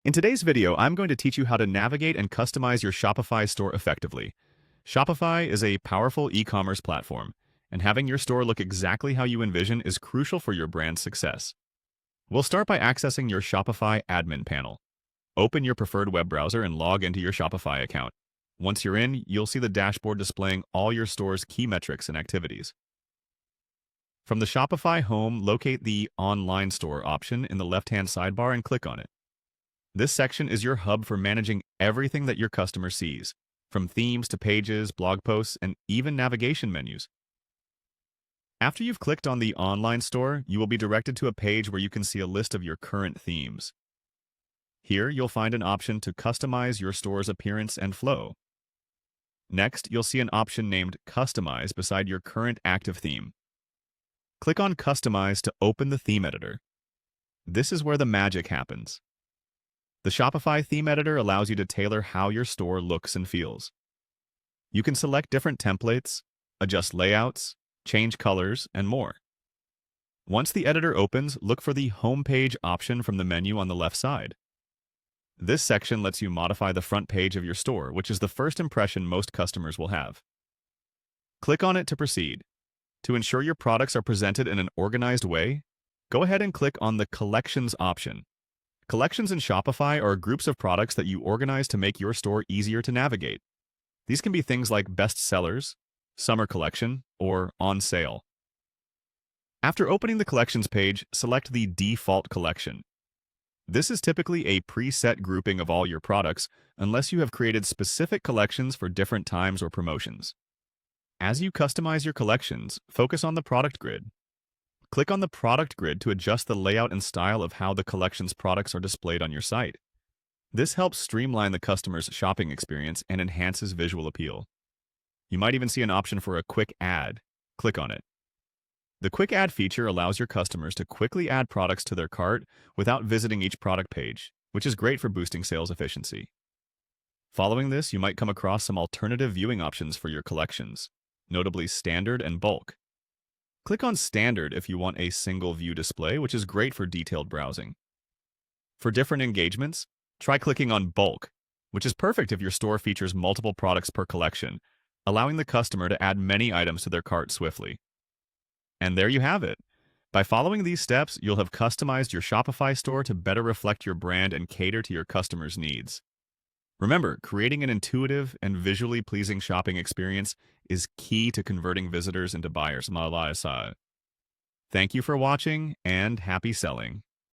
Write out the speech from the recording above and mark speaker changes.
Speaker 1: In today's video, I'm going to teach you how to navigate and customize your Shopify store effectively. Shopify is a powerful e-commerce platform, and having your store look exactly how you envision is crucial for your brand's success. We'll start by accessing your Shopify admin panel. Open your preferred web browser and log into your Shopify account. Once you're in, you'll see the dashboard displaying all your store's key metrics and activities. From the Shopify home, locate the Online Store option in the left-hand sidebar and click on it. This section is your hub for managing everything that your customer sees, from themes to pages, blog posts, and even navigation menus. After you've clicked on the online store, you will be directed to a page where you can see a list of your current themes. Here, you'll find an option to customize your store's appearance and flow. Next, you'll see an option named Customize beside your current active theme. Click on Customize to open the theme editor. This is where the magic happens. The Shopify theme editor allows you to tailor how your store looks and feels. You can select different templates, adjust layouts, change colors, and more. Once the editor opens, look for the Homepage option from the menu on the left side. This section lets you modify the front page of your store, which is the first impression most customers will have. Click on it to proceed. To ensure your products are presented in an organized way, go ahead and click on the Collections option. Collections in Shopify are groups of products that you organize to make your store easier to navigate. These can be things like best sellers, summer collection, or on sale. After opening the collections page, select the default collection. This is typically a preset grouping of all your products, unless you have created specific collections for different times or promotions. As you customize your collections, focus on the product grid. Click on the product grid to adjust the layout and style of how the collection's products are displayed on your site. This helps streamline the customer's shopping experience and enhances visual appeal. You might even see an option for a quick add. Click on it. The quick add feature allows your customers to quickly add products to their cart without visiting each product page, which is great for boosting sales efficiency. Following this, you might come across some alternative viewing options for your collections, notably standard and bulk. Click on Standard if you want a single view display, which is great for detailed browsing. For different engagements, try clicking on Bulk, which is perfect if your store features multiple products per collection, allowing the customer to add many items to their cart swiftly. And there you have it. By following these steps, you'll have customized your Shopify store to better reflect your brand and cater to your customers' needs. Remember, creating an intuitive and visually pleasing shopping experience is key to converting visitors into buyers. Thank you for watching and happy selling.